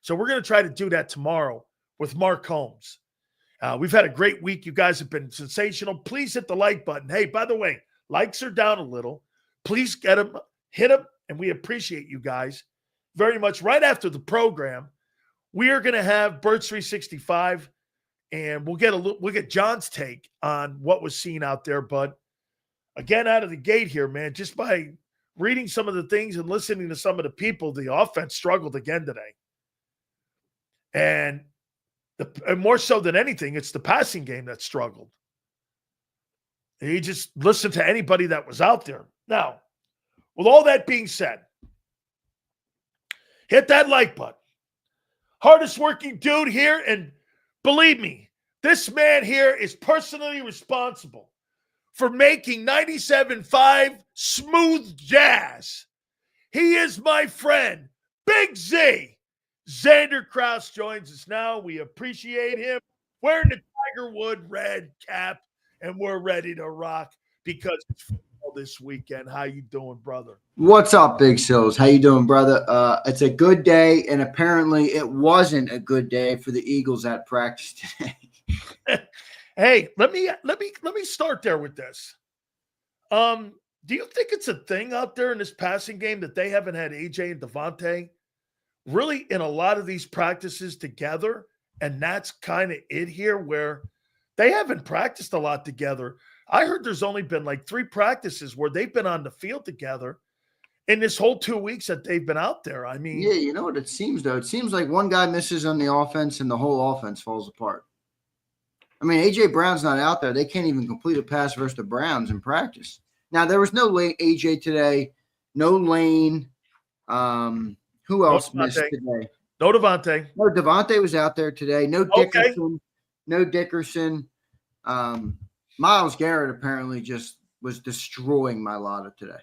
So we're going to try to do that tomorrow with Mark Holmes. We've had a great week. You guys have been sensational. Please hit the like button. Hey, by the way, likes are down a little. Please get them, hit them, and we appreciate you guys very much. Right after the program, we are going to have Birds 365, and we'll get John's take on what was seen out there. But again, out of the gate here, man, just by reading some of the things and listening to some of the people, the offense struggled again today. And more so than anything, it's the passing game that struggled. And you just listen to anybody that was out there. Now, with all that being said, hit that like button. Hardest working dude here, and believe me, this man here is personally responsible for making 97.5 smooth jazz. He is my friend, Big Z. Zander Krause joins us now. We appreciate him. Wearing the Tiger Wood red cap, and we're ready to rock because it's football this weekend. How you doing, brother? What's up, Big Sills? How you doing, brother? It's a good day, and apparently it wasn't a good day for the Eagles at practice today. Hey, let me start there with this. Do you think it's a thing out there in this passing game that they haven't had AJ and Devontae really in a lot of these practices together? And that's kind of it here, where they haven't practiced a lot together. I heard there's only been like 3 practices where they've been on the field together in this whole 2 weeks that they've been out there. I mean, yeah, you know what it seems, though? It seems like one guy misses on the offense and the whole offense falls apart. I mean, A.J. Brown's not out there. They can't even complete a pass versus the Browns in practice. Now, there was no A.J. today, no Lane. Who else missed today? No Devontae. No, Devontae was out there today. No Dickerson. Okay. No Dickerson. Myles Garrett apparently just was destroying Mailata today.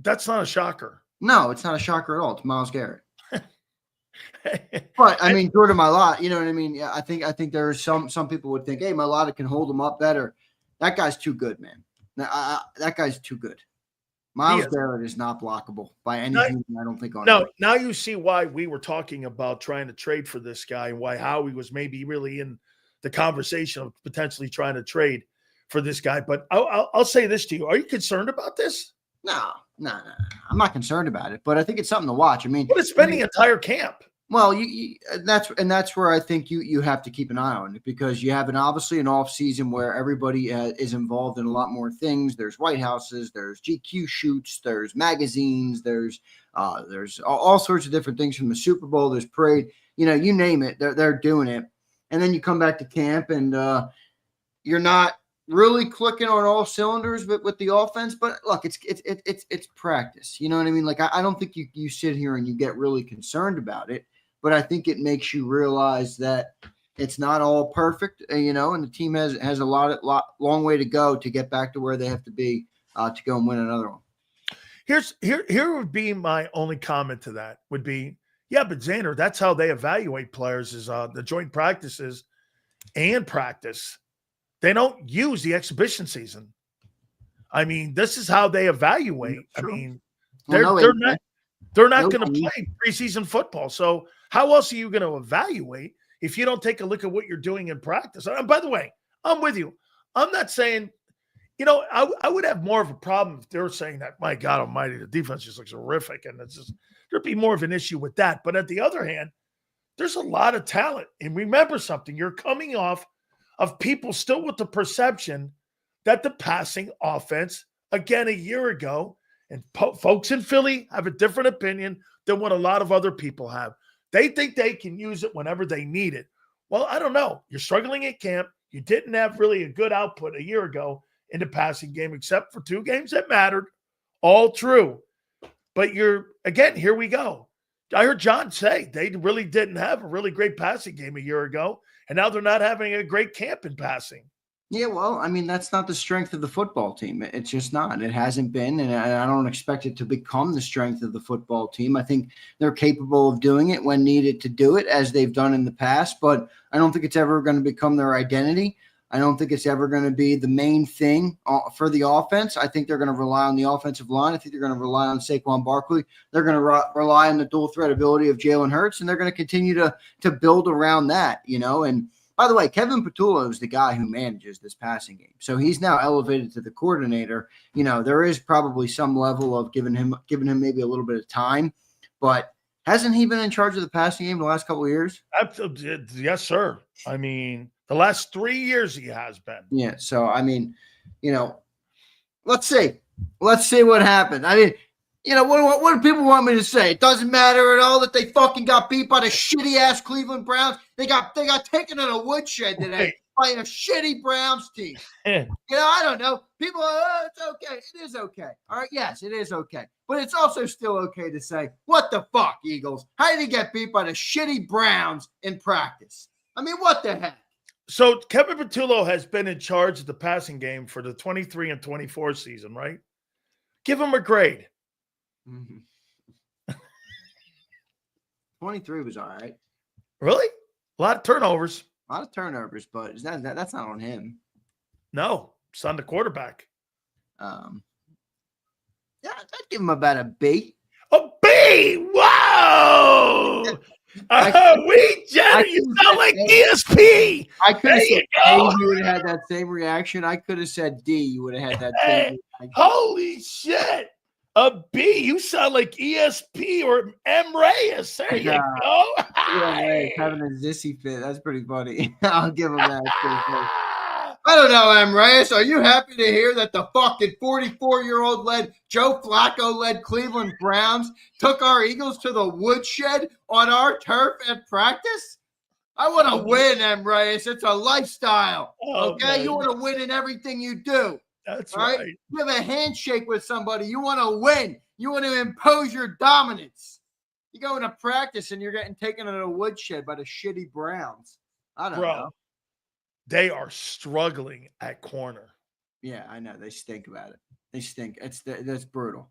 That's not a shocker. No, it's not a shocker at all. It's Myles Garrett. But I mean, Jordan Mailata, you know what I mean? Yeah, I think there are some people would think, hey, Mailata can hold him up better. That guy's too good, man. That guy's too good. Myles Garrett is not blockable by any human, I don't think. Now you see why we were talking about trying to trade for this guy, and why Howie was maybe really in the conversation of potentially trying to trade for this guy. But I'll say this to you: are you concerned about this? No. I'm not concerned about it, but I think it's something to watch. I mean, but it's been the entire camp. Well, that's where I think you have to keep an eye on it, because you have obviously an off season where everybody is involved in a lot more things. There's White Houses, there's GQ shoots, there's magazines, there's all sorts of different things from the Super Bowl. There's parade, you name it, they're doing it, and then you come back to camp and you're not really clicking on all cylinders with the offense. But look, it's practice. You know what I mean? Like I don't think you sit here and you get really concerned about it. But I think it makes you realize that it's not all perfect, and the team has a long way to go to get back to where they have to be to go and win another one. Here would be my only comment to that would be, yeah, but Zander, that's how they evaluate players is the joint practices and practice. They don't use the exhibition season. I mean, this is how they evaluate. True. I mean, they're not going to play preseason football. So how else are you going to evaluate if you don't take a look at what you're doing in practice? And by the way, I'm with you. I'm not saying, I would have more of a problem if they were saying that, my God almighty, the defense just looks horrific. And there'd be more of an issue with that. But at the other hand, there's a lot of talent. And remember something, you're coming off of people still with the perception that the passing offense, again, a year ago, and folks in Philly have a different opinion than what a lot of other people have. They think they can use it whenever they need it. Well, I don't know. You're struggling at camp. You didn't have really a good output a year ago in the passing game, except for 2 games that mattered. All true. But again, here we go. I heard John say they really didn't have a really great passing game a year ago, and now they're not having a great camp in passing. Yeah, well, I mean, that's not the strength of the football team. It's just not. It hasn't been, and I don't expect it to become the strength of the football team. I think they're capable of doing it when needed to do it, as they've done in the past, but I don't think it's ever going to become their identity. I don't think it's ever going to be the main thing for the offense. I think they're going to rely on the offensive line. I think they're going to rely on Saquon Barkley. They're going to rely on the dual threat ability of Jalen Hurts, and they're going to continue to build around that, And by the way, Kevin Patullo is the guy who manages this passing game. So he's now elevated to the coordinator. There is probably some level of giving him maybe a little bit of time, but hasn't he been in charge of the passing game the last couple of years? Yes, sir. I mean, the last 3 years he has been. Yeah. So, I mean, let's see. Let's see what happened. I mean, what do people want me to say? It doesn't matter at all that they fucking got beat by the shitty-ass Cleveland Browns. They got taken in a woodshed today by a shitty Browns team. I don't know. People are, it's okay. It is okay. All right, yes, it is okay. But it's also still okay to say, what the fuck, Eagles? How did he get beat by the shitty Browns in practice? I mean, what the heck? So Kevin Patullo has been in charge of the passing game for the 23 and 24 season, right? Give him a grade. Mm-hmm. 23 was all right. Really? A lot of turnovers. A lot of turnovers, but that's not on him. No, it's on the quarterback. Yeah, I'd give him about a B. A B! Whoa! You sound like ESP. I could have said A, you would have had that same reaction. I could have said D, you would have had that same reaction. Holy shit! A B, you sound like ESP or M. Reyes. There you go. Yeah, having a zissy fit. That's pretty funny. I'll give him that. I don't know, M. Reyes. Are you happy to hear that the fucking 44-year-old Joe Flacco-led Cleveland Browns took our Eagles to the woodshed on our turf at practice? I want to win, M. Reyes. It's a lifestyle. Okay? Man. You want to win in everything you do. That's right. You have a handshake with somebody. You want to win. You want to impose your dominance. You go into practice and you're getting taken in a woodshed by the shitty Browns. I don't know. They are struggling at corner. Yeah, I know. They stink about it. They stink. That's brutal.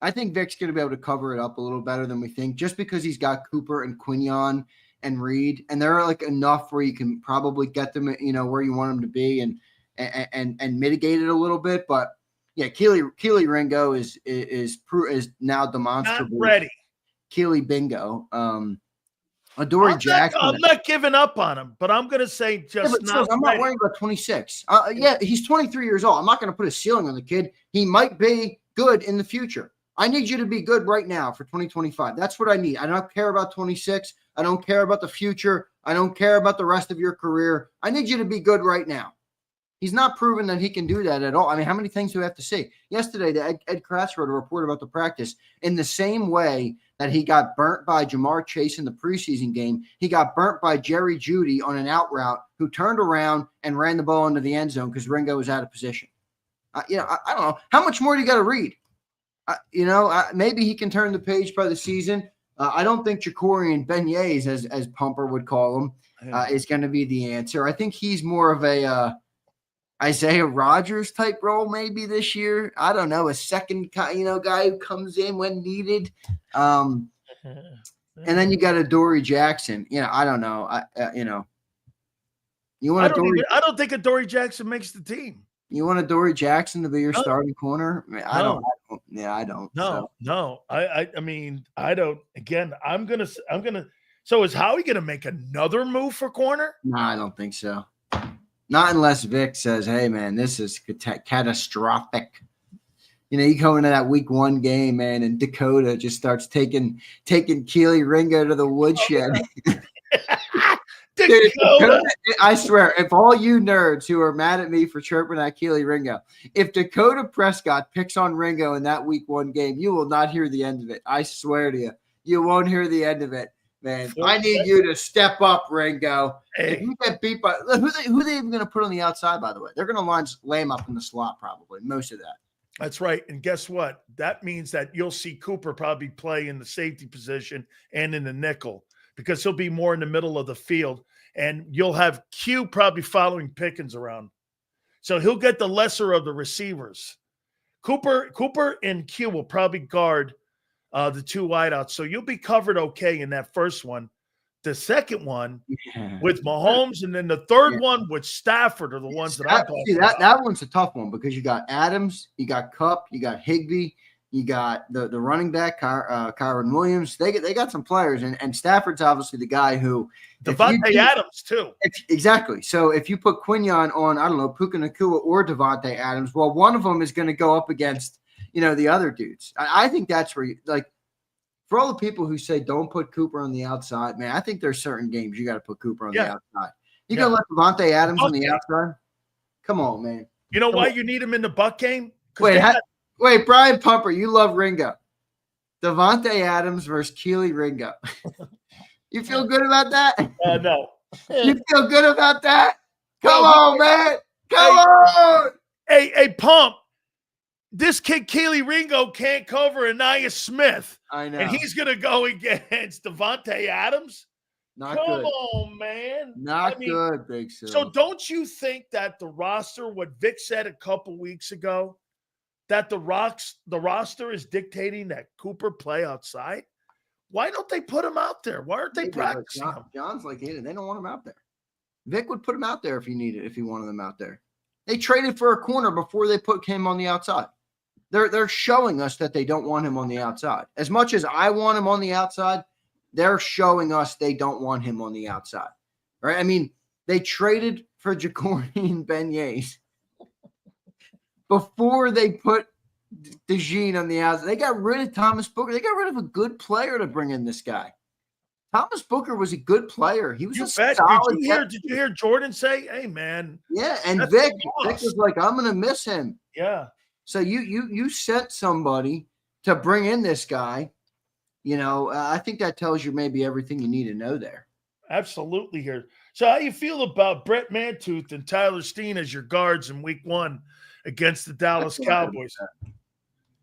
I think Vic's going to be able to cover it up a little better than we think, just because he's got Cooper and Quinion and Reed, and they're like enough where you can probably get them, where you want them to be and mitigate it a little bit. But yeah, Keely Ringo is now demonstrably not ready. Keely Bingo. Adoree Jackson. I'm not giving up on him, but I'm going to say I'm not worrying about 26. Yeah, he's 23 years old. I'm not going to put a ceiling on the kid. He might be good in the future. I need you to be good right now for 2025. That's what I need. I don't care about 26. I don't care about the future. I don't care about the rest of your career. I need you to be good right now. He's not proven that he can do that at all. I mean, how many things do we have to see? Yesterday, Ed Krause wrote a report about the practice. In the same way that he got burnt by Jamar Chase in the preseason game, he got burnt by Jerry Jeudy on an out route who turned around and ran the ball into the end zone because Ringo was out of position. I don't know. How much more do you got to read? Maybe he can turn the page by the season. I don't think Jacorian Beignets, as Pumper would call him, is going to be the answer. I think he's more of a Isaiah Rodgers type role maybe this year. I don't know, a second guy who comes in when needed. And then you got Adoree Jackson. I don't know. You want I don't think Adoree Jackson makes the team. You want Adoree Jackson to be your starting corner? I don't. I don't. No. I mean, I don't. Again, I'm gonna. So is Howie gonna make another move for corner? No, I don't think so. Not unless Vic says, "Hey, man, this is catastrophic." You go into that week 1 game, man, and Dakota just starts taking Keely Ringo to the woodshed. Dude, I swear, if all you nerds who are mad at me for chirping at Keely Ringo, if Dakota Prescott picks on Ringo in that week 1 game, you will not hear the end of it. I swear to you, you won't hear the end of it, man. I need you to step up, Ringo. Hey. If you get beat by who are they even going to put on the outside? By the way, they're going to line Lamb up in the slot, probably most of that. That's right. And guess what? That means that you'll see Cooper probably play in the safety position and in the nickel, because he'll be more in the middle of the field, and you'll have Q probably following Pickens around. So he'll get the lesser of the receivers. Cooper and Q will probably guard the 2 wideouts. So you'll be covered okay in that first one. The second one with Mahomes, and then the third one with Stafford are the ones that I'm talking about. That one's a tough one because you got Adams, you got Kupp, you got Higbee, you got the running back, Kyron Williams. They got some players, and Stafford's obviously the guy who Devontae Adams too. Exactly. So if you put Quinyon on, I don't know, Puka Nacua or Devontae Adams, well, one of them is going to go up against the other dudes. I think that's where for all the people who say don't put Cooper on the outside, man, I think there's certain games you got to put Cooper on the outside. You gonna let Devontae Adams on the outside? Come on, man. You know why you need him in the Buck game? Wait, Brian Pumper, you love Ringo. Devontae Adams versus Keely Ringo. You feel good about that? No. You feel good about that? Come on, man. Come on. Hey, Pump. This kid, Keely Ringo, can't cover Anaya Smith. I know. And he's going to go against Devontae Adams? Not Come good. on, man. Not good, Big Sil. So don't you think that the roster, what Vic said a couple weeks ago, that the roster is dictating that Cooper play outside? Why don't they put him out there? Why aren't they practicing him? John's like, hey, they don't want him out there. Vic would put him out there if he wanted them out there. They traded for a corner before they put him on the outside. They're showing us that they don't want him on the outside. As much as I want him on the outside, they're showing us they don't want him on the outside. Right? I mean, they traded for Jacorian Beignets before they put DeJean on the outside. They got rid of Thomas Booker. They got rid of a good player to bring in this guy. Thomas Booker was a good player. He was solid. Did you hear Jordan say, hey, man? Yeah, and Vic was like, I'm going to miss him. Yeah. So you sent somebody to bring in this guy. I think that tells you maybe everything you need to know there. Absolutely here. So how you feel about Brett Mantooth and Tyler Steen as your guards in week 1 against the Dallas Cowboys?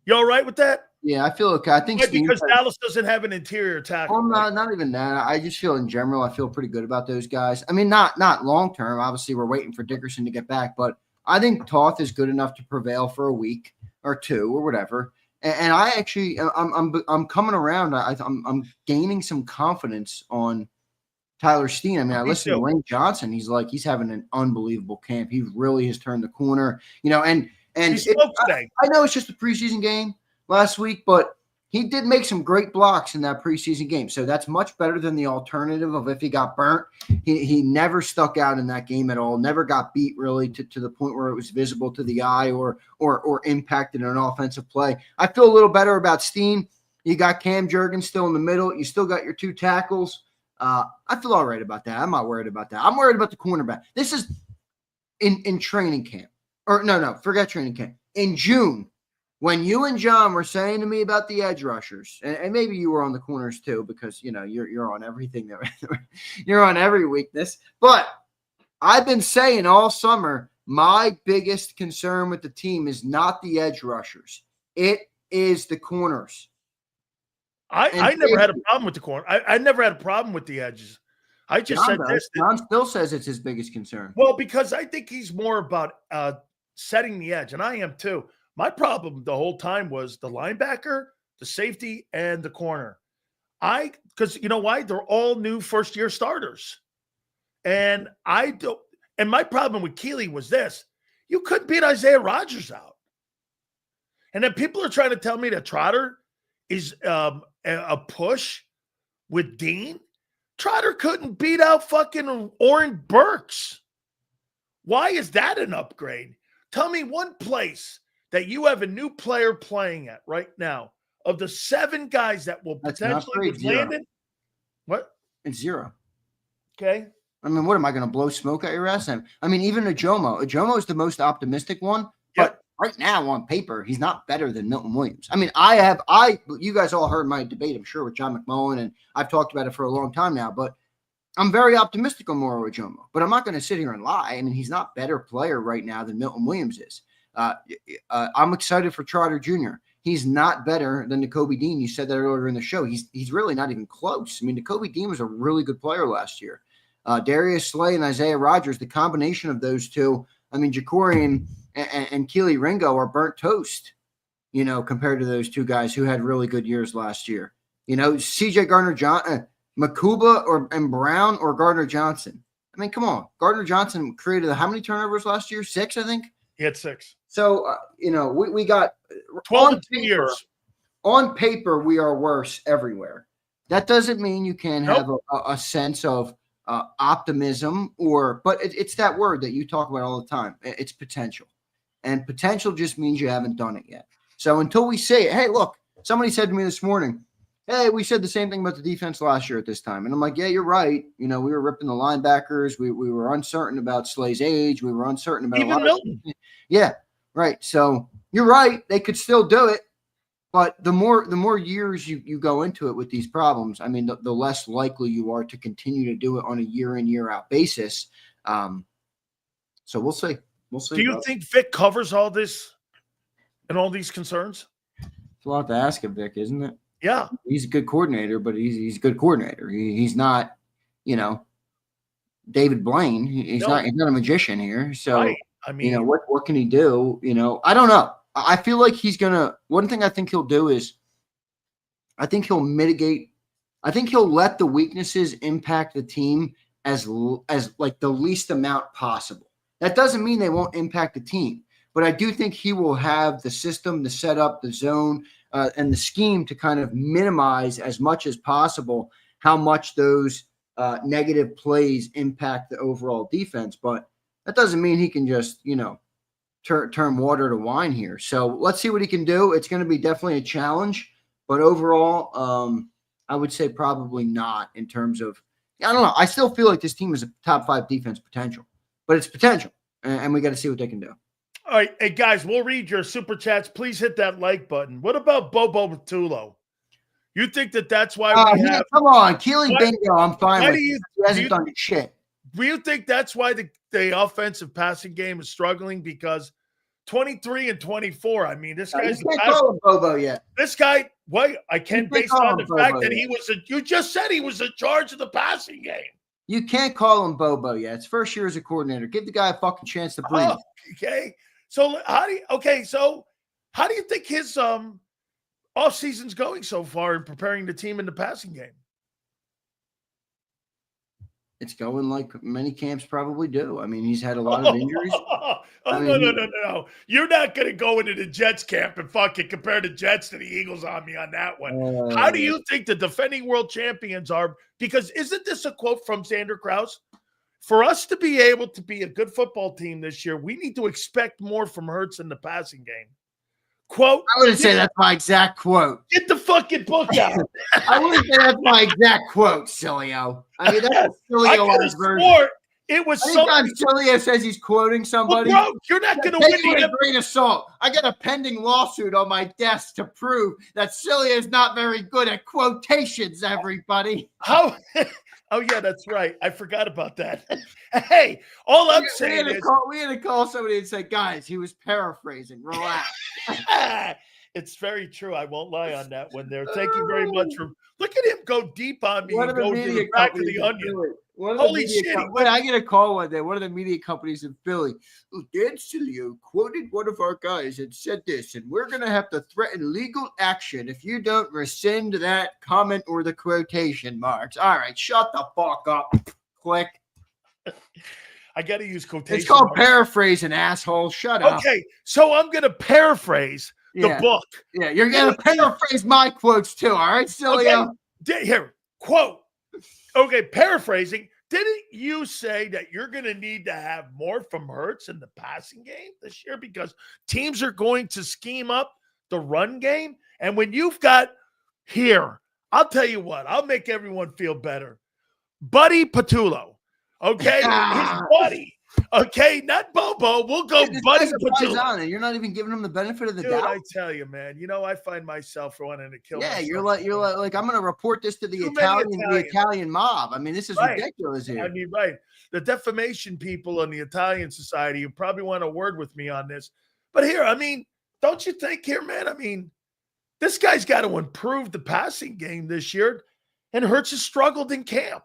You all right with that? Yeah, I feel okay. I think because Dallas doesn't have an interior tackle. Well, not even that. I just feel in general, I feel pretty good about those guys. I mean, not long term. Obviously, we're waiting for Dickerson to get back, but I think Toth is good enough to prevail for a week or two or whatever. And I actually, I'm coming around. I'm gaining some confidence on Tyler Steen. I mean, I listened to Lane Johnson. He's having an unbelievable camp. He really has turned the corner. And I know it's just a preseason game last week, but he did make some great blocks in that preseason game. So that's much better than the alternative of if he got burnt. He never stuck out in that game at all, never got beat really to the point where it was visible to the eye or impacted an offensive play. I feel a little better about Steen. You got Cam Jurgens still in the middle. You still got your 2 tackles. I feel all right about that. I'm not worried about that. I'm worried about the cornerback. This is in training camp. Or no, forget training camp. In June, when you and John were saying to me about the edge rushers, and maybe you were on the corners too, because you're on everything you're on every weakness. But I've been saying all summer, my biggest concern with the team is not the edge rushers. It is the corners. I never had a problem with the corner. I never had a problem with the edges. I just said this. John still says it's his biggest concern. Well, because I think he's more about setting the edge, and I am too. My problem the whole time was the linebacker, the safety, and the corner. Because you know why? They're all new first-year starters. And my problem with Keely was this. You couldn't beat Isaiah Rodgers out. And then people are trying to tell me that Trotter is a push with Dean. Trotter couldn't beat out fucking Oren Burks. Why is that an upgrade? Tell me one place that you have a new player playing at right now of the 7 guys that will potentially be landed. What? It's 0. Okay. I mean, what am I going to blow smoke at your ass? I mean, even Ajomo. Ajomo is the most optimistic one, but right now on paper, he's not better than Milton Williams. I mean, you guys all heard my debate, I'm sure, with John McMullen, and I've talked about it for a long time now, but I'm very optimistic on Moro Ajomo, but I'm not going to sit here and lie. I mean, he's not a better player right now than Milton Williams is. I'm excited for Trotter Jr. He's not better than Nakobe Dean. You said that earlier in the show. He's really not even close. I mean, Nakobe Dean was a really good player last year. Darius Slay and Isaiah Rodgers, the combination of those two, I mean, Jacorian and Keely Ringo are burnt toast, compared to those two guys who had really good years last year. CJ Gardner-Johnson, Makuba and Brown or Gardner Johnson? I mean, come on. Gardner Johnson created how many turnovers last year? 6, I think. He had 6. So, we got 12 in 2 years. On paper, we are worse everywhere. That doesn't mean you can't have a sense of optimism but it's that word that you talk about all the time. It's potential. And potential just means you haven't done it yet. So until we say it, hey, look, somebody said to me this morning, hey, we said the same thing about the defense last year at this time. And I'm like, yeah, you're right. We were ripping the linebackers. We were uncertain about Slay's age. We were uncertain about even Milton. Yeah, right. So you're right. They could still do it. But the more years you go into it with these problems, I mean, the less likely you are to continue to do it on a year in, year out basis. So we'll see. We'll see. Do you think Vic covers all this and all these concerns? It's a lot to ask of Vic, isn't it? Yeah. He's a good coordinator, but he's a good coordinator. He's not, David Blaine. He's not a magician here. So, right. I mean, what can he do? I don't know. I feel like he's going to – one thing I think he'll do is I think he'll mitigate – I think he'll let the weaknesses impact the team as like the least amount possible. That doesn't mean they won't impact the team, but I do think he will have the system, the setup, the zone, and the scheme to kind of minimize as much as possible how much those negative plays impact the overall defense. But that doesn't mean he can just, turn water to wine here. So let's see what he can do. It's going to be definitely a challenge, but overall, I would say probably not in terms of, I don't know. I still feel like this team is a top 5 defense potential, but it's potential, and we got to see what they can do. All right. Hey, guys, we'll read your super chats. Please hit that like button. What about Bobo Matulo? You think that's why we have – come on, Keely Bingo, I'm fine with. He hasn't done shit. Do you think that's why the offensive passing game is struggling? Because 23 and 24, I mean, this guy's you can't call him Bobo yet. This guy, I can't based on the fact that you just said he was in charge of the passing game. You can't call him Bobo yet. It's first year as a coordinator. Give the guy a fucking chance to breathe. Oh, okay. So how do you think his off season's going so far in preparing the team in the passing game? It's going like many camps probably do. I mean, he's had a lot of injuries. No. You're not going to go into the Jets camp and fucking compare the Jets to the Eagles on me on that one. How do you think the defending world champions are? Because isn't this a quote from Zander Krause? For us to be able to be a good football team this year, we need to expect more from Hurts in the passing game. Quote. I wouldn't say that's my exact quote. Get the fucking book out. I wouldn't say that's my exact quote, Sileo. I mean, that's a Sileo version. It was something. Sileo says he's quoting somebody. Well, bro, you're not going to win with a grain of salt. I got a pending lawsuit on my desk to prove that Sileo is not very good at quotations, everybody. How? Oh, yeah, that's right. I forgot about that. Hey, all I'm saying is we had to call somebody and say, guys, he was paraphrasing. Relax. It's very true. I won't lie on that one there. Thank you very much for look at him go deep on me and go to the back of the onion. Holy shit. Wait, I get a call one day. One of the media companies in Philly, Dan Sileo quoted one of our guys and said this, and we're going to have to threaten legal action if you don't rescind that comment or the quotation marks. All right, shut the fuck up. Click. I got to use quotation. It's called paraphrasing, asshole. Shut up. Okay, so I'm going to paraphrase the book. Yeah, you're going to paraphrase my quotes too, all right, Sileo? Okay. Here, quote. Okay, paraphrasing. Didn't you say that you're going to need to have more from Hurts in the passing game this year because teams are going to scheme up the run game? And when you've got here, I'll tell you what, I'll make everyone feel better. Buddy Patullo, okay? His buddy. Okay, not Bobo. We'll go Buddy Patullo. You're not even giving him the benefit of the Dude, doubt. I tell you, man. I find myself wanting to kill. Yeah, you're like I'm going to report this to the Italian mob. I mean, this is ridiculous here. I mean, right. The defamation people in the Italian society, you probably want a word with me on this. But here, I mean, don't you think here, man? I mean, this guy's got to improve the passing game this year, and Hurts has struggled in camp.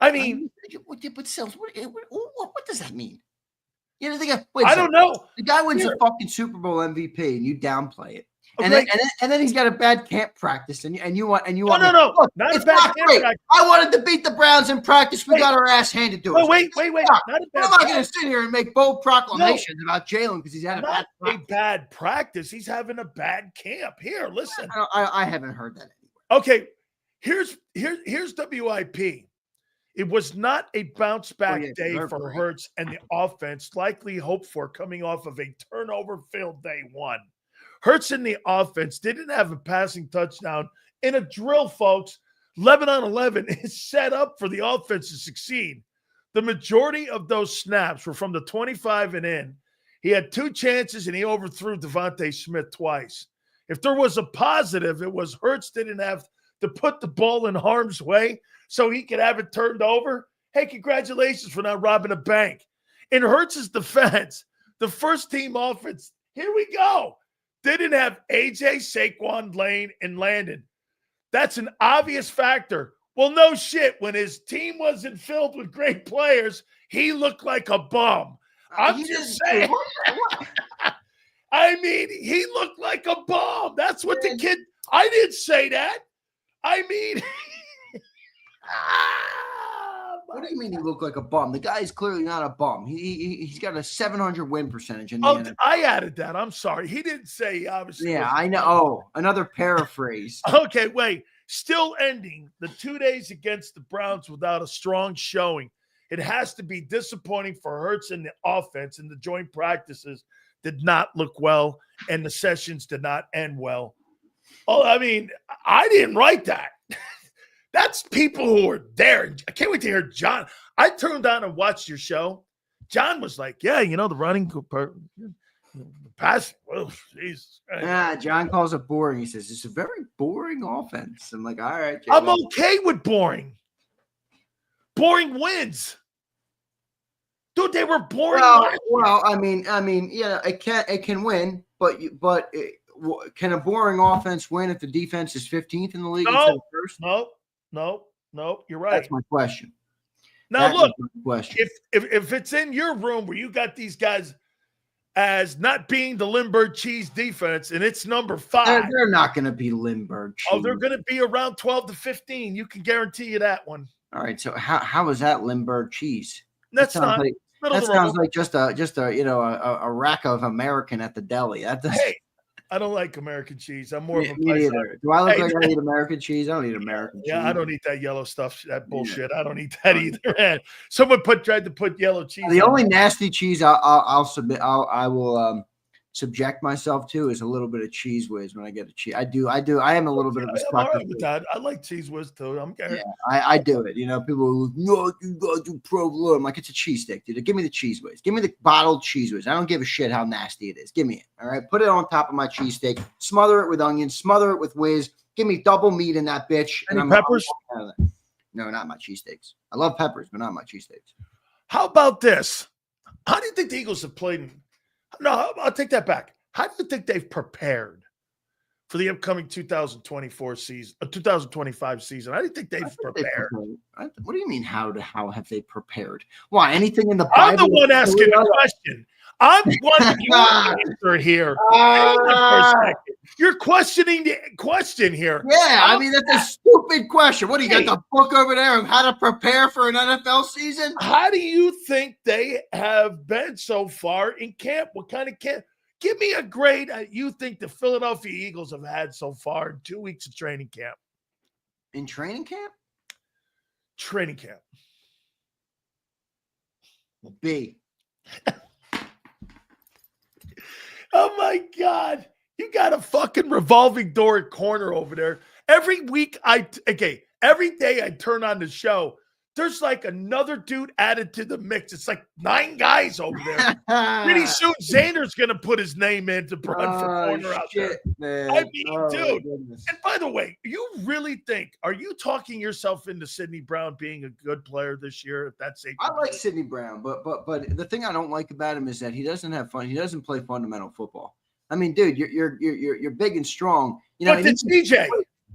I mean, but Sills, what does that mean? I don't know. The guy wins a fucking Super Bowl MVP, and you downplay it. And then he's got a bad camp practice, and you want no, look, not it's a bad not camp great. practice. I wanted to beat the Browns in practice. We got our ass handed to us. Wait. Not a bad I'm not going to sit here and make bold proclamations about Jalen because he's had a bad practice. He's having a bad camp. Here, listen. I haven't heard that anywhere. Okay, here's WIP. It was not a bounce back day for Hurts and the offense, likely hoped for coming off of a turnover-filled day one. Hurts in the offense didn't have a passing touchdown in a drill, folks. 11 on 11 is set up for the offense to succeed. The majority of those snaps were from the 25 and in. He had 2 chances, and he overthrew Devontae Smith twice. If there was a positive, it was Hurts didn't have to put the ball in harm's way so he could have it turned over. Hey, congratulations for not robbing a bank. In Hurts' defense, the first-team offense, here we go, didn't have A.J., Saquon, Lane, and Landon. That's an obvious factor. Well, no shit. When his team wasn't filled with great players, he looked like a bum. I'm just saying. I mean, he looked like a bum. That's what the kid – I didn't say that. I mean – what do you mean he looked like a bum? The guy is clearly not a bum. He's got a 700 win percentage in the NFL. I added that. I'm sorry. He didn't say obviously. Yeah, I know. Oh, another paraphrase. Okay, wait. Still ending the 2 days against the Browns without a strong showing. It has to be disappointing for Hurts in the offense, and the joint practices did not look well, and the sessions did not end well. Oh, I mean, I didn't write that. That's people who were there. I can't wait to hear John. I turned on and watched your show. John was like, yeah, the running part, the passing. Oh, Jesus. Yeah, John calls it boring. He says, it's a very boring offense. I'm like, all right. I'm okay with boring. Boring wins. Dude, they were boring. Well, I mean, yeah, it can win, but can a boring offense win if the defense is 15th in the league instead of first? No, you're right. That's my question. Now, look, if it's in your room where you got these guys as not being the Lindbergh Cheese defense and it's number 5. They're not going to be Lindbergh Cheese. Oh, they're going to be around 12 to 15. You can guarantee you that one. All right, so how is that Lindbergh Cheese? That sounds like just a rack of American at the deli. Hey, I don't like American cheese. I'm more of a me either. Do I look like I eat American cheese? I don't eat American cheese. Yeah, I don't eat that yellow stuff. That bullshit. I don't eat that either. And someone tried to put yellow cheese. The only nasty cheese I will subject myself to is a little bit of Cheese Whiz when I get a cheese. I am a little bit of a sucker. All right with that. I like Cheese Whiz too. I do it. People are like, no, you gotta do provolone. I'm like, it's a cheesesteak, dude. Give me the Cheese Whiz. Give me the bottled Cheese Whiz. I don't give a shit how nasty it is. Give me it. All right. Put it on top of my cheesesteak. Smother it with onions. Smother it with whiz. Give me double meat in that bitch. Any peppers? No, not my cheesesteaks. I love peppers, but not my cheesesteaks. How about this? How do you think the Eagles have played? No, I'll take that back. How do you think they've prepared for the upcoming 2024 season, 2025 season? How do you think they've prepared? What do you mean? How have they prepared? Why? Anything in the Bible? I'm the one asking the question. I'm one answer here. You're questioning the question here. Yeah, I mean, that's a stupid question. What do you got the book over there of how to prepare for an NFL season? How do you think they have been so far in camp? What kind of camp? Give me a grade you think the Philadelphia Eagles have had so far in 2 weeks of training camp. In training camp? Training camp. B. Oh, my God. You got a fucking revolving door corner over there. Every week, every day I turn on the show, there's like another dude added to the mix. It's like 9 guys over there. Pretty soon, Zander's going to put his name in to run for corner out there. Man. I mean, dude. Goodness. And by the way, you really think, are you talking yourself into Sidney Brown being a good player this year? If that's safe. I like Sidney Brown, but the thing I don't like about him is that he doesn't have fun. He doesn't play fundamental football. I mean, dude, you're big and strong. But it's DJ.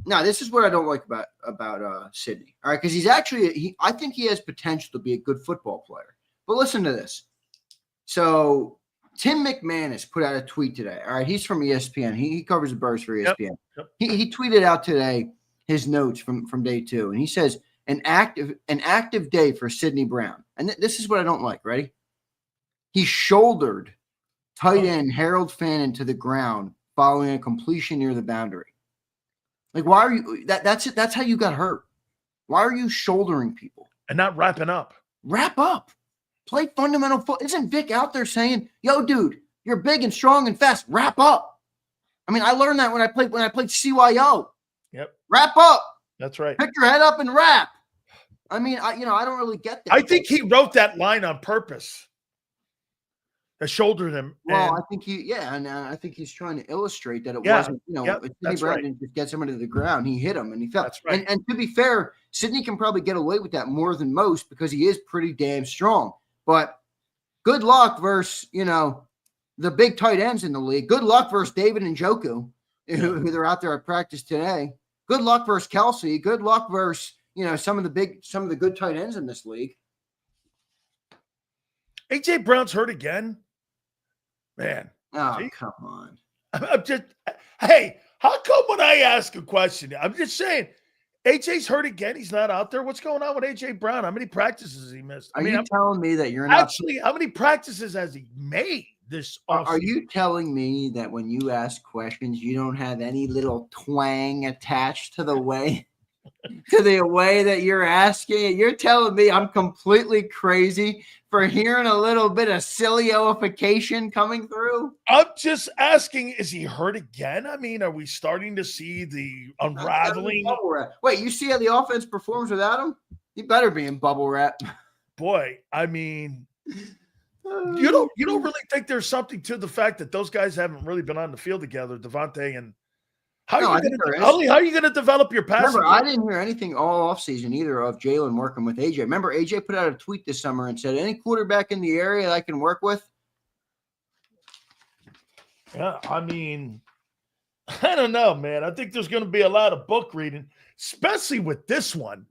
No, this is what I don't like about Sidney. All right, because he's actually I think he has potential to be a good football player. But listen to this. So Tim McManus put out a tweet today. All right, he's from ESPN. He covers the Birds for ESPN. Yep. He tweeted out today his notes from day 2, and he says an active day for Sidney Brown. And this is what I don't like. Ready? He shouldered tight end Harold Fannin to the ground following a completion near the boundary. Like, why are you? That's it. That's how you got hurt. Why are you shouldering people and not wrapping up? Wrap up. Play fundamental football. Isn't Vic out there saying, "Yo, dude, you're big and strong and fast. Wrap up"? I mean, I learned that when I played CYO. Yep. Wrap up. That's right. Pick your head up and wrap. I mean, I don't really get that. I think he wrote that line on purpose. I shouldered him. Well, I think I think he's trying to illustrate that it wasn't, Sidney Brown didn't just get somebody to the ground. He hit him and he fell. That's right. And to be fair, Sidney can probably get away with that more than most because he is pretty damn strong. But good luck versus, the big tight ends in the league. Good luck versus David and Njoku, who they're out there at practice today. Good luck versus Kelsey. Good luck versus, some of the good tight ends in this league. AJ Brown's hurt again. Man. Oh, come on. I'm just, hey, how come when I ask a question, I'm just saying, AJ's hurt again. He's not out there. What's going on with AJ Brown? How many practices has he missed? Are you telling me that you're not? Actually, how many practices has he made this offseason? Are you telling me that when you ask questions, you don't have any little twang attached to the way that you're asking it? You're telling me I'm completely crazy for hearing a little bit of Sileo-ification coming through? I'm just asking, is he hurt again? I mean, are we starting to see the unraveling? Wait, you see how the offense performs without him? He better be in bubble wrap. Boy, I mean, you don't really think there's something to the fact that those guys haven't really been on the field together, Devontae and how are you going to develop your passing? Remember, I didn't hear anything all offseason either of Jalen working with AJ. Remember, AJ put out a tweet this summer and said, any quarterback in the area that I can work with? Yeah, I mean, I don't know, man. I think there's going to be a lot of book reading, especially with this one.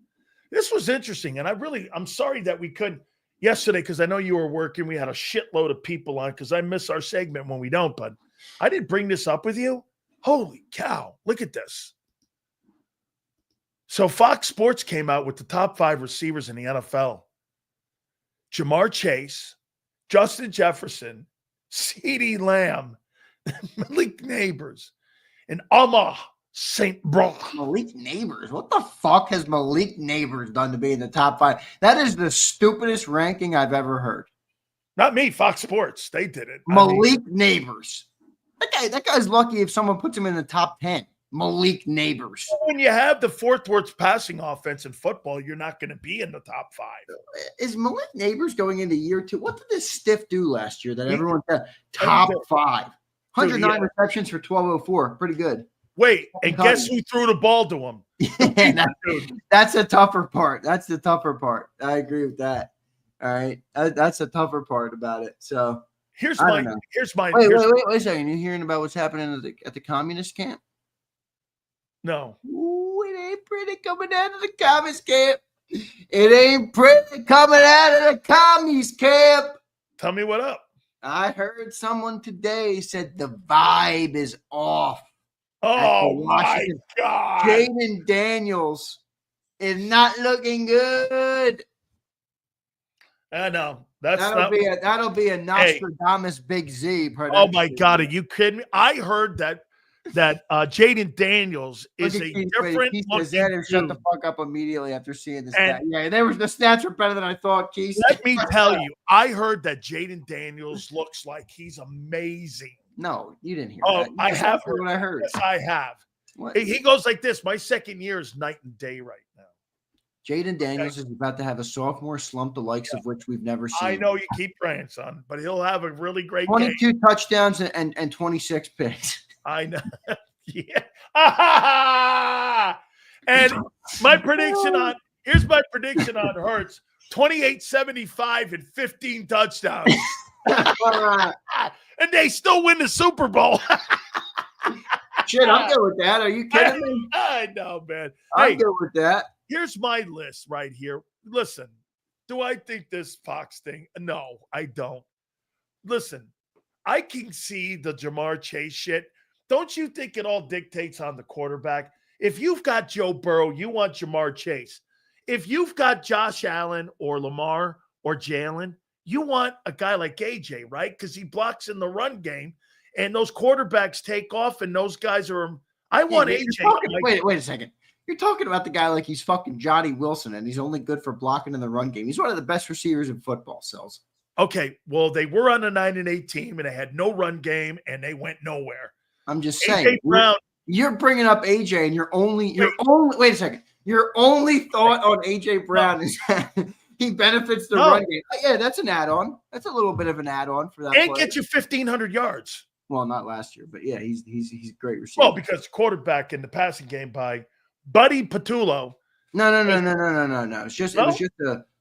This was interesting, and I'm sorry that we couldn't yesterday because I know you were working. We had a shitload of people on because I miss our segment when we don't, but I didn't bring this up with you. Holy cow, look at this. So Fox Sports came out with the top 5 receivers in the NFL. Jamar Chase, Justin Jefferson, CeeDee Lamb, Malik Neighbors, and Amon St. Brown. Malik Neighbors? What the fuck has Malik Neighbors done to be in the top 5? That is the stupidest ranking I've ever heard. Not me, Fox Sports. They did it. Malik Neighbors. That guy's lucky if someone puts him in the top 10. Malik Neighbors. When you have the 4th worst passing offense in football, you're not going to be in the top 5. Is Malik Neighbors going into year 2? What did this stiff do last year that everyone said top 5? 109 receptions for 1,204. Pretty good. Wait, and guess who threw the ball to him? That's the tougher part. That's the tougher part. I agree with that. All right. That's the tougher part about it. So Here's my. Wait a second. You hearing about what's happening at the communist camp? No. Ooh, it ain't pretty coming out of the communist camp. It ain't pretty coming out of the communist camp. Tell me what up. I heard someone today said the vibe is off. Oh my God. Jaden Daniels is not looking good. I know. That'll be a Nostradamus Big Z production. Oh my God, are you kidding me? I heard that Jaden Daniels is a different looking shut the fuck up immediately after seeing the stats. Yeah, the stats were better than I thought, Keith. Let me tell you, I heard that Jaden Daniels looks like he's amazing. No, you didn't hear that. Oh, I have heard what I heard. Yes, I have. What? He goes like this. My second year is night and day right now. Jaden Daniels is about to have a sophomore slump, the likes of which we've never seen. I know you keep praying, son, but he'll have a really great 22 touchdowns and 26 picks. I know. Yeah. And here's my prediction on Hurts. 28-75 and 15 touchdowns. And they still win the Super Bowl. Shit, I'm good with that. Are you kidding me? I know, man. I'm good with that. Here's my list right here. Listen, do I think this Fox thing? No, I don't. Listen, I can see the Jamar Chase shit. Don't you think it all dictates on the quarterback? If you've got Joe Burrow, you want Jamar Chase. If you've got Josh Allen or Lamar or Jalen, you want a guy like AJ, right? Because he blocks in the run game, and those quarterbacks take off, and those guys are – I want AJ. Wait a second. You're talking about the guy like he's fucking Johnny Wilson, and he's only good for blocking in the run game. He's one of the best receivers in football, Sells. Okay, well, they were on a 9-8 team, and they had no run game, and they went nowhere. I'm just saying. You're bringing up AJ, and wait a second. Your only thought on AJ Brown is that he benefits the run game. Yeah, that's an add-on. That's a little bit of an add-on for that. And get you 1,500 yards. Well, not last year, but yeah, he's a great receiver. Well, because quarterback in the passing game by Buddy Patullo. No. It was just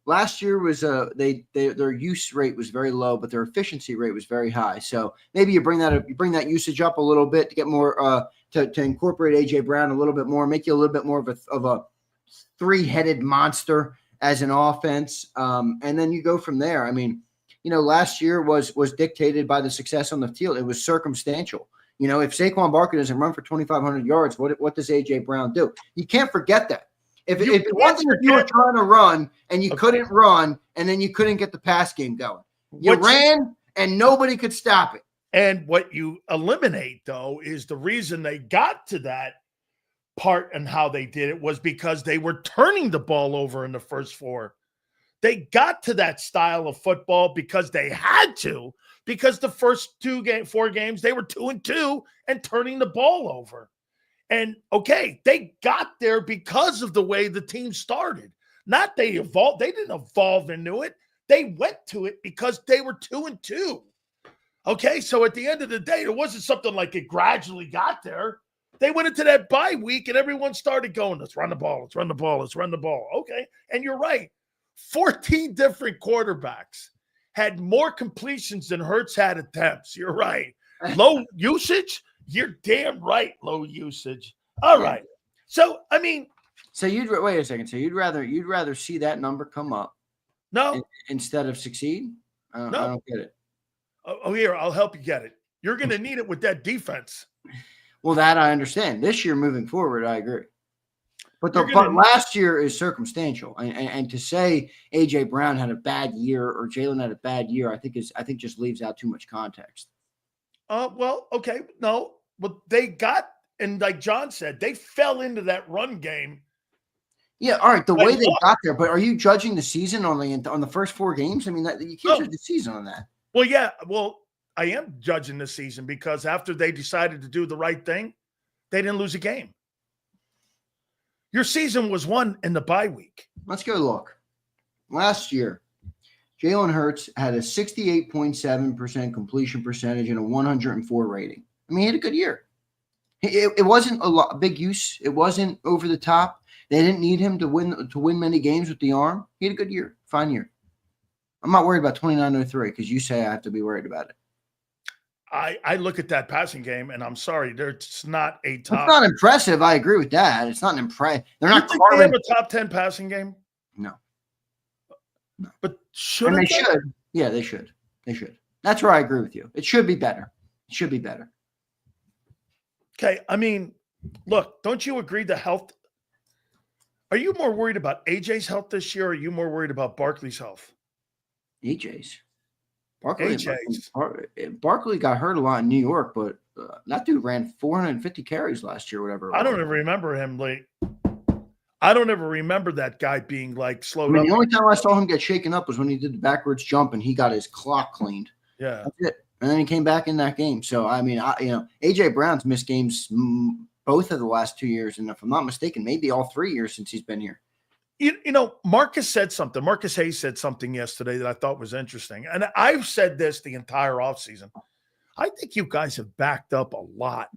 last year was their use rate was very low, but their efficiency rate was very high. So maybe you bring that usage up a little bit to get more to incorporate AJ Brown a little bit more, make you a little bit more of a three-headed monster as an offense, and then you go from there. I mean, last year was dictated by the success on the field. It was circumstantial. If Saquon Barkley doesn't run for 2,500 yards, what does AJ Brown do? You can't forget that. If it wasn't you were trying to run and you couldn't run, and then you couldn't get the pass game going, you ran and nobody could stop it. And what you eliminate, though, is the reason they got to that part and how they did it was because they were turning the ball over in the first four. They got to that style of football because they had to, because the first 4 games, they were 2-2 and turning the ball over. And, okay, they got there because of the way the team started. Not they evolved. They didn't evolve into it. They went to it because they were 2-2. Okay, so at the end of the day, it wasn't something like it gradually got there. They went into that bye week and everyone started going, let's run the ball, let's run the ball, let's run the ball. Okay, and you're right. 14 different quarterbacks had more completions than Hurts had attempts. You're right. Low usage? You're damn right, low usage. All right. So, I mean. So wait a second. So you'd rather see that number come up. No. Instead of succeed? No. I don't get it. Oh, here, I'll help you get it. You're going to need it with that defense. Well, that I understand. This year moving forward, I agree. But last year is circumstantial. And to say A.J. Brown had a bad year or Jalen had a bad year, I think just leaves out too much context. Well, okay. No, but they got, and like John said, they fell into that run game. Yeah, all right. The way they got there, but are you judging the season on the first 4 games? I mean, you can't judge the season on that. Well, yeah. Well, I am judging the season because after they decided to do the right thing, they didn't lose a game. Your season was won in the bye week. Let's go look. Last year, Jalen Hurts had a 68.7% completion percentage and a 104 rating. I mean, he had a good year. It wasn't a big use. It wasn't over the top. They didn't need him to win many games with the arm. He had a good year, fine year. I'm not worried about 29-03 because you say I have to be worried about it. I look at that passing game, and I'm sorry, it's not a top. It's not impressive. I agree with that. It's not impressive. They're not. Think they have a top 10 passing game? No. But should they? Should. Yeah, they should. They should. That's where I agree with you. It should be better. It should be better. Okay. I mean, look, don't you agree the health? Are you more worried about AJ's health this year, or are you more worried about Barkley's health? AJ's. Barkley got hurt a lot in New York, but that dude ran 450 carries last year, whatever. I don't ever remember him I don't ever remember that guy being slowed up. The only time I saw him get shaken up was when he did the backwards jump and he got his clock cleaned. Yeah. That's it. And then he came back in that game. So, I mean, AJ Brown's missed games both of the last 2 years. And if I'm not mistaken, maybe all 3 years since he's been here. Marcus Hayes said something yesterday that I thought was interesting. And I've said this the entire offseason. I think you guys have backed up a lot.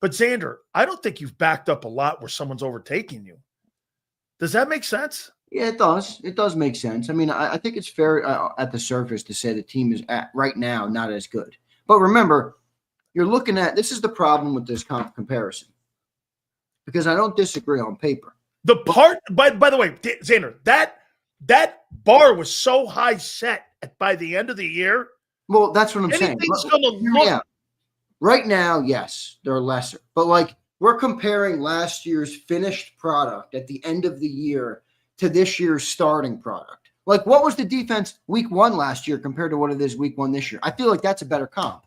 But, Zander, I don't think you've backed up a lot where someone's overtaking you. Does that make sense? Yeah, it does. It does make sense. I mean, I think it's fair at the surface to say the team is right now not as good. But remember, you're looking at – this is the problem with this comparison. Because I don't disagree on paper. The part, by the way, Zander, that bar was so high set by the end of the year Well, that's what I'm saying. Anything's going to look. Yeah. Right now, yes, they're lesser. But like we're comparing last year's finished product at the end of the year to this year's starting product. Like what was the defense week 1 last year compared to what it is week 1 this year? I feel like that's a better comp.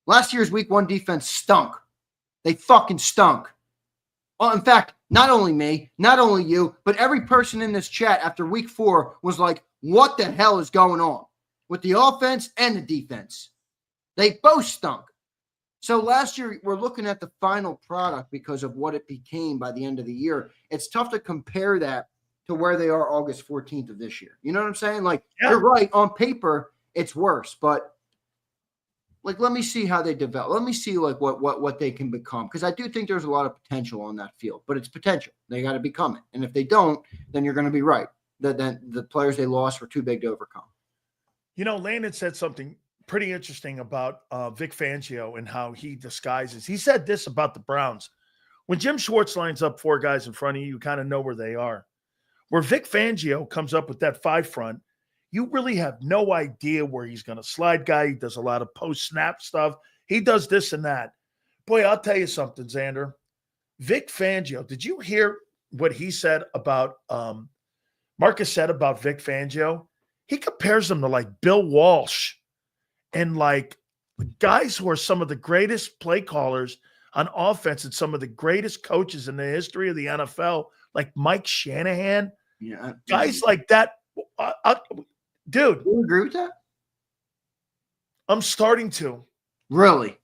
Last year's week 1 defense stunk. They fucking stunk. Oh, in fact, not only me, not only you, but every person in this chat after week 4 was like, what the hell is going on with the offense and the defense? They both stunk. So last year, we're looking at the final product because of what it became by the end of the year. It's tough to compare that to where they are August 14th of this year. You know what I'm saying? Like, You're right. On paper, it's worse. But, like, let me see how they develop. Let me see, like, what they can become. Because I do think there's a lot of potential on that field. But it's potential. They got to become it. And if they don't, then you're going to be right. Then the players they lost were too big to overcome. You know, Landon said something pretty interesting about Vic Fangio and how he disguises. He said this about the Browns. When Jim Schwartz lines up 4 guys in front of you, you kind of know where they are. Where Vic Fangio comes up with that 5 front, you really have no idea where he's going to slide guy. He does a lot of post-snap stuff. He does this and that. Boy, I'll tell you something, Zander. Vic Fangio, did you hear what he said about Marcus said about Vic Fangio? He compares him to like Bill Walsh and like guys who are some of the greatest play callers on offense and some of the greatest coaches in the history of the NFL, like Mike Shanahan. Yeah, guys like that. Dude, do you agree with that? I'm starting to. Really?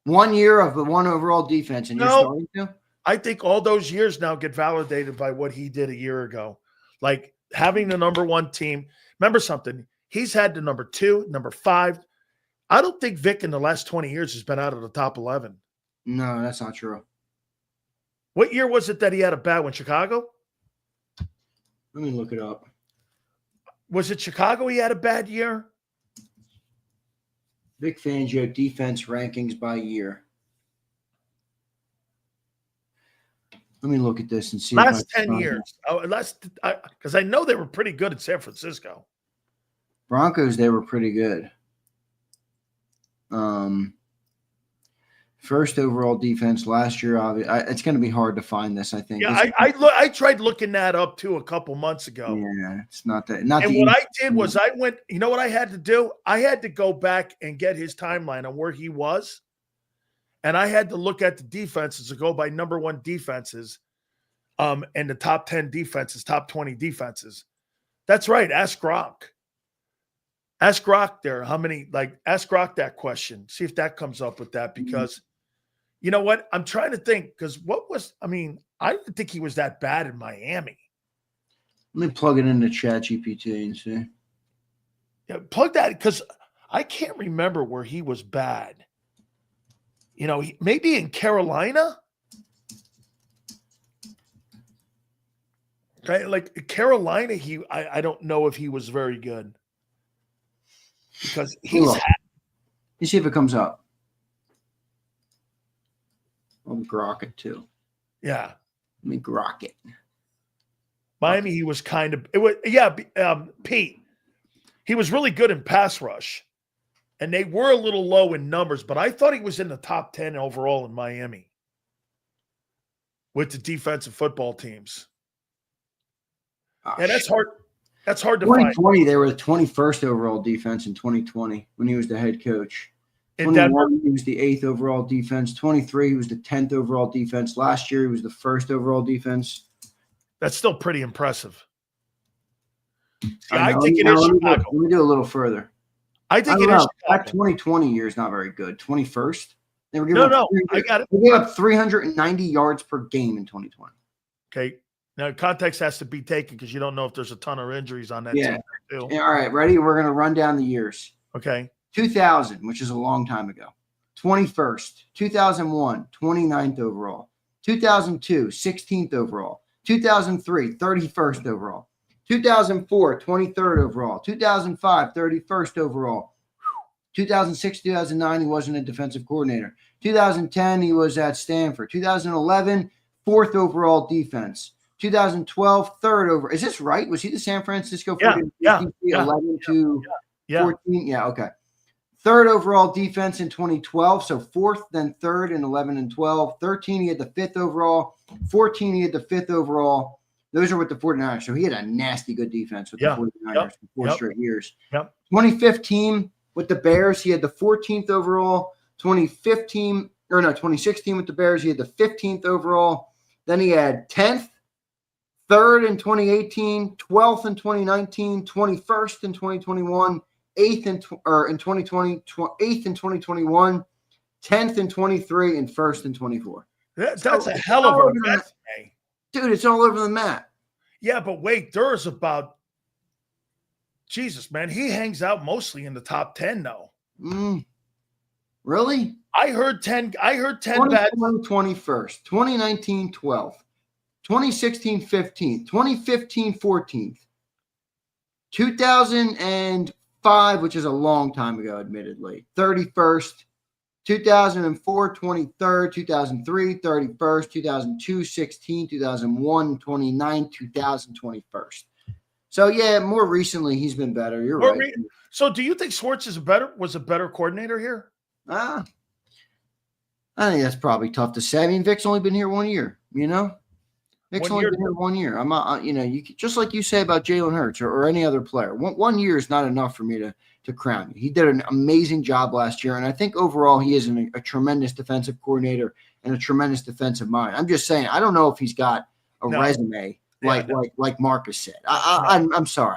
1 year of the 1 overall defense, and you're starting to? I think all those years now get validated by what he did a year ago. Like having the number 1 team. Remember something. He's had the number 2, number 5. I don't think Vic in the last 20 years has been out of the top 11. No, that's not true. What year was it that he had a bad one? Chicago? Let me look it up. Was it Chicago he had a bad year? Vic Fangio defense rankings by year. Let me look at this and see. Last 10 years. Because I know they were pretty good at San Francisco. Broncos, they were pretty good. First overall defense last year. It's going to be hard to find this, I think. Yeah, I tried looking that up too a couple months ago. Yeah, it's not that. And what I did was I went. You know what I had to do? I had to go back and get his timeline on where he was, and I had to look at the defenses to go by number 1 defenses, and the top 10 defenses, top 20 defenses. That's right. Ask Gronk. Ask Gronk there. How many? Like, ask Gronk that question. See if that comes up with that because. You know what? I'm trying to think because I didn't think he was that bad in Miami. Let me plug it into ChatGPT and see. Yeah, plug that because I can't remember where he was bad. You know, maybe in Carolina. Okay, like Carolina, I don't know if he was very good because he's. You see if it comes up. I'll grok it too. Yeah. Let me grok it. Miami, he was kind of Pete. He was really good in pass rush. And they were a little low in numbers, but I thought he was in the top 10 overall in Miami with the defensive football teams. And that's hard. That's hard to find. 2020, they were the 21st overall defense in 2020 when he was the head coach. In Denver, he was the 8th overall defense. 23, he was the 10th overall defense. Last year, he was the 1st overall defense. That's still pretty impressive. I think it is Chicago. Let me do a little further. I think it is Chicago. That 2020 year is not very good. 21st. They were giving I got it. They gave up 390 yards per game in 2020. Okay. Now, context has to be taken because you don't know if there's a ton of injuries on that team. Too. Yeah, all right, ready? We're going to run down the years. Okay. 2000, which is a long time ago. 21st. 2001, 29th overall. 2002, 16th overall. 2003, 31st overall. 2004, 23rd overall. 2005, 31st overall. 2006, 2009, he wasn't a defensive coordinator. 2010, he was at Stanford. 2011, 4th overall defense. 2012, 3rd over. Is this right? Was he the San Francisco 49ers? Yeah. 11 to 14? Yeah, okay. Third overall defense in 2012. So fourth, then third in 11 and 12. 13, he had the fifth overall. 14, he had the fifth overall. Those are with the 49ers. So he had a nasty good defense with the 49ers for 4 straight years. 2015 with the Bears, he had the 14th overall. 2016 with the Bears, he had the 15th overall. Then he had 10th, 3rd in 2018, 12th in 2019, 21st in 2021, 8th in 2020, 8th in 2021, 10th in 23, and 1st in 24. That's a hell of a resume. Dude, it's all over the map. Yeah, but wait, there's about Jesus, man. He hangs out mostly in the top 10 though. Really? I heard 10 bad. 21st, 2019, 12th, 2016, 15th, 2015, 14th, 2005, which is a long time ago, admittedly, 31st, 2004, 23rd, 2003, 31st, 2002, 16, 2001, 29, 2021st. So, yeah, more recently, he's been better. You're right. So, do you think Schwartz was a better coordinator here? I think that's probably tough to say. I mean, Vic's only been here 1 year, you know? Vic's only been here 1 year. I'm not, you just like you say about Jalen Hurts or any other player. 1 year is not enough for me to crown you. He did an amazing job last year, and I think overall he is a tremendous defensive coordinator and a tremendous defensive mind. I'm just saying, I don't know if he's got a resume like Marcus said. I'm sorry.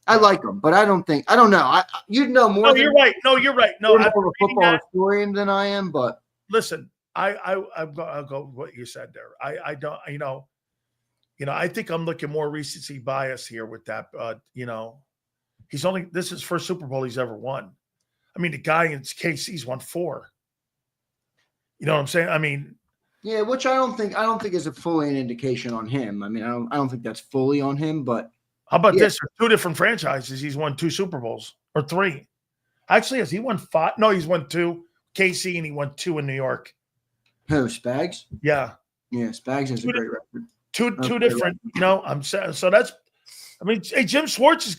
I like him, but I don't know. You'd know more. No, you're right. No, you're right. No, I'm more of a football historian than I am, but listen, I'll go with what you said there. I don't, I think I'm looking more recency bias here with that. This is his first Super Bowl he's ever won. I mean, the guy in KC's won 4. You know what I'm saying? I mean, yeah, which I don't think is a fully an indication on him. I mean, I don't think that's fully on him, but how about this? There's 2 different franchises. He's won 2 Super Bowls or 3. Actually, has he won 5? No, he's won 2. KC, and he won 2 in New York. Who, Spags? Yeah. Yeah, Spags has a great record. Two different, I'm saying. So that's, I mean, hey, Jim Schwartz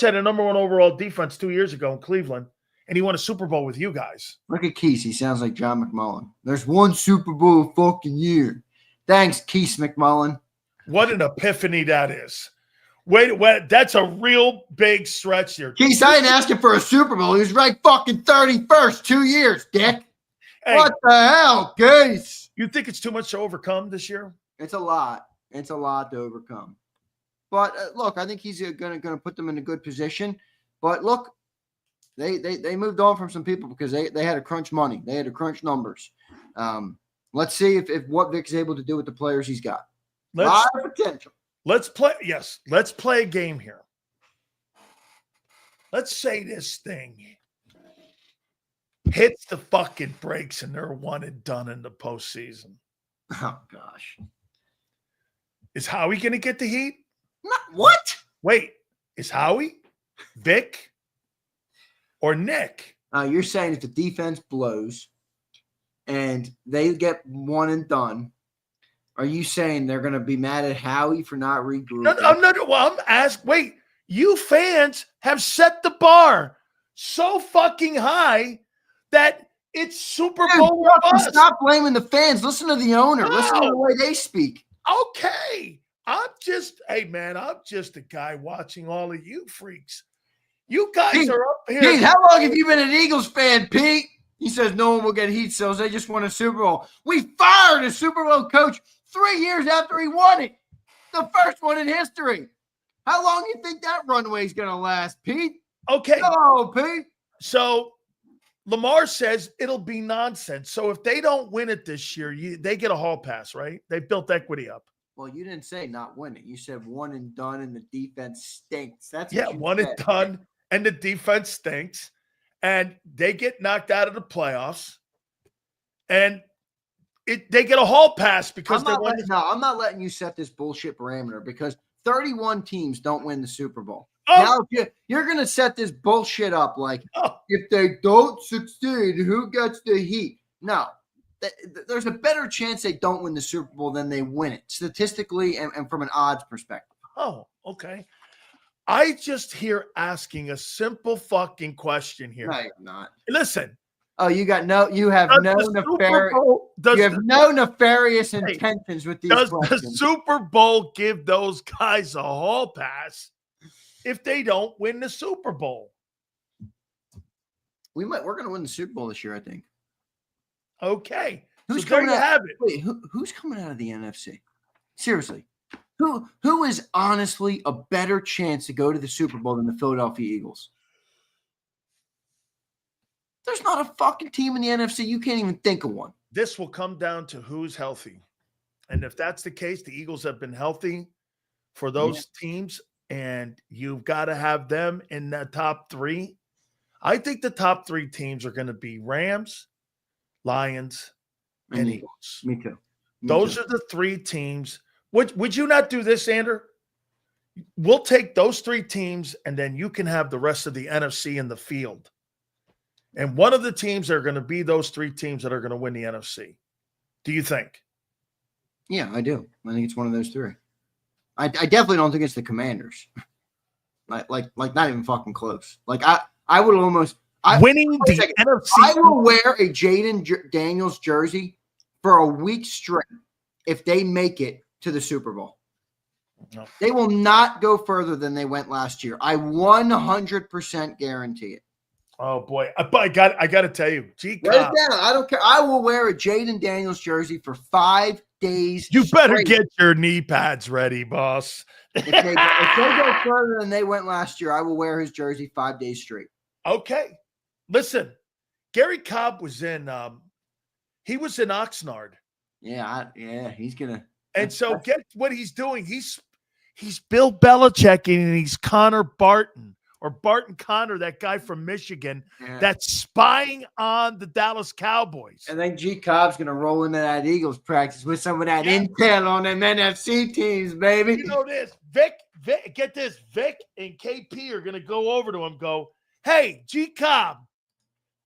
had a number 1 overall defense 2 years ago in Cleveland, and he won a Super Bowl with you guys. Look at Keese. He sounds like John McMullen. There's 1 Super Bowl a fucking year. Thanks, Keese McMullen. What an epiphany that is. Wait, that's a real big stretch here. Keese, I ain't asking for a Super Bowl. He was ranked fucking 31st 2 years, dick. Hey, what the hell, Keese? You think it's too much to overcome this year? It's a lot. It's a lot to overcome. But look, I think he's going to put them in a good position. But look, they moved on from some people because they had to crunch money. They had to crunch numbers. Let's see if what Vic's able to do with the players he's got. A lot of potential. Let's play. Yes, let's play a game here. Let's say this thing hits the fucking brakes and they're 1 and done in the postseason. Oh gosh. Is Howie going to get the heat? What? Wait, is Howie, Vic, or Nick? You're saying if the defense blows and they get 1 and done, are you saying they're going to be mad at Howie for not regrouping? No, I'm not. Well, I'm asking. Wait, you fans have set the bar so fucking high that it's Super Bowl. Stop blaming the fans. Listen to the owner. No. Listen to the way they speak. Okay. I'm just a guy watching all of you freaks. You guys Pete, are up here. Pete, how long have you been an Eagles fan, Pete? He says no one will get heat cells. They just won a Super Bowl. We fired a Super Bowl coach 3 years after he won it. The first one in history. How long do you think that runway is going to last, Pete? Okay. No, Pete. So Lamar says it'll be nonsense. So if they don't win it this year, they get a hall pass, right? They built equity up. Well, you didn't say not winning. You said 1 and done and the defense stinks. That's what 1 and done and the defense stinks. And they get knocked out of the playoffs. And they get a hall pass because I'm not letting you set this bullshit parameter because 31 teams don't win the Super Bowl. Oh. Now, you're going to set this bullshit up like if they don't succeed, who gets the heat? No. There's a better chance they don't win the Super Bowl than they win it, statistically and from an odds perspective. Oh, okay. I just here asking a simple fucking question here. No, you're not. Listen. Oh, you have no nefarious intentions with these questions. Does the Super Bowl give those guys a hall pass if they don't win the Super Bowl? We're going to win the Super Bowl this year, I think. Okay. Who's so coming there you out? have it. Wait, who's coming out of the NFC? Seriously. Who is honestly a better chance to go to the Super Bowl than the Philadelphia Eagles? There's not a fucking team in the NFC. You can't even think of one. This will come down to who's healthy. And if that's the case, the Eagles have been healthy for those teams, and you've got to have them in the top three. I think the top three teams are going to be Rams, Lions, and Eagles. Me too. Those are the three teams. Would you not do this, Zander? We'll take those three teams, and then you can have the rest of the NFC in the field. And one of the teams are going to be those three teams that are going to win the NFC. Do you think? Yeah, I do. I think it's one of those three. I definitely don't think it's the Commanders. Like not even fucking close. Like I would almost winning the NFC. I will wear a Jaden Daniels jersey for a week straight if they make it to the Super Bowl. No. They will not go further than they went last year. I 100% guarantee it. Oh boy, I got to tell you, JAKIB. Write it down. I don't care. I will wear a Jaden Daniels jersey for 5 days. You better get your knee pads ready, boss. If they go further than they went last year, I will wear his jersey 5 days straight. Okay, listen, Gary Cobb was in. He was in Oxnard. Yeah, he's gonna. And so get what he's doing. He's Bill Belichick and he's Connor Barton. Or Barton Connor, that guy from Michigan, that's spying on the Dallas Cowboys. I think JAKIB's going to roll into that Eagles practice with some of that intel on them NFC teams, baby. You know this. Vic, get this. Vic and KP are going to go over to him go, hey, JAKIB,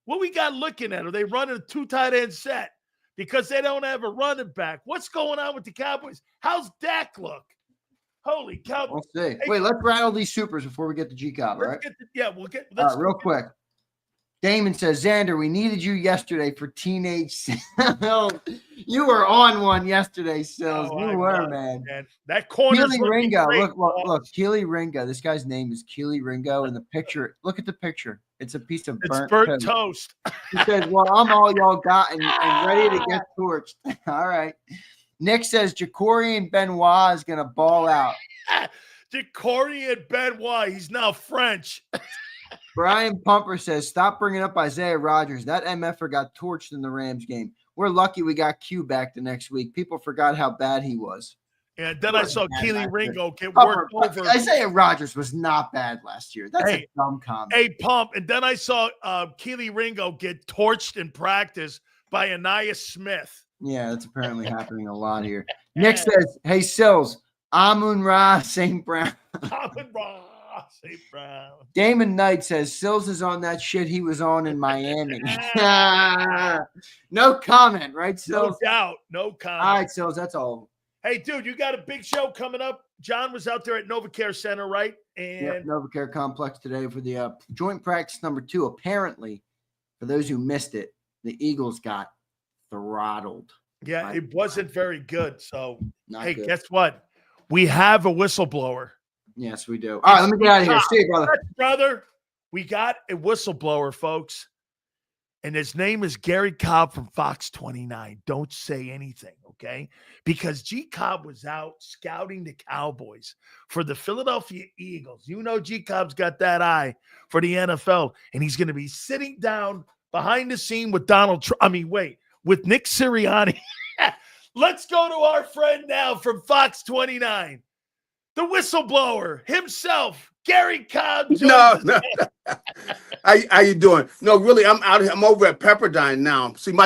what we got looking at? Are they running a 2 tight end set? Because they don't have a running back. What's going on with the Cowboys? How's Dak look? Holy cow. We'll see. Hey, wait, let's rattle these supers before we get to JAKIB, all right? Let's real quick. Damon says, Zander, we needed you yesterday for teenage. You were on one yesterday, Sills. You were, man. That corner. Keely Ringo. Look. Keely Ringo. This guy's name is Keely Ringo. In the picture, look at the picture. It's a piece of burnt toast. He says, well, I'm all y'all got and ready to get torched. All right. Nick says Jacorian Benoit is going to ball out. Jacorian Benoit. He's now French. Brian Pumper says, stop bringing up Isaiah Rodgers. That MFer got torched in the Rams game. We're lucky we got Q back the next week. People forgot how bad he was. And then I saw Keely Ringo get worked over. Isaiah Rodgers was not bad last year. That's a dumb comment. Hey, Pump. And then I saw Keely Ringo get torched in practice by Anais Smith. Yeah, that's apparently happening a lot here. Nick says, hey, Sills, Amun-Ra St. Brown. Amun-Ra St. Brown. Damon Knight says, Sills is on that shit he was on in Miami. No comment, right, Sills? No doubt. No comment. All right, Sills, that's all. Hey, dude, you got a big show coming up. John was out there at NovaCare Center, right? And NovaCare Complex today for the joint practice number 2. Apparently, for those who missed it, the Eagles got throttled. Yeah, it wasn't very good. So, good. Guess what? We have a whistleblower. Yes, we do. All right, let me get out of here. See you, brother. We got a whistleblower, folks. And his name is Gary Cobb from Fox 29. Don't say anything, okay? Because JAKIB was out scouting the Cowboys for the Philadelphia Eagles. You know JAKIB's got that eye for the NFL. And he's going to be sitting down behind the scene with with Nick Sirianni. Let's go to our friend now from Fox 29. The whistleblower himself, Gary Cobb. No. How you doing? No, really, I'm out here. I'm over at Pepperdine now. See, my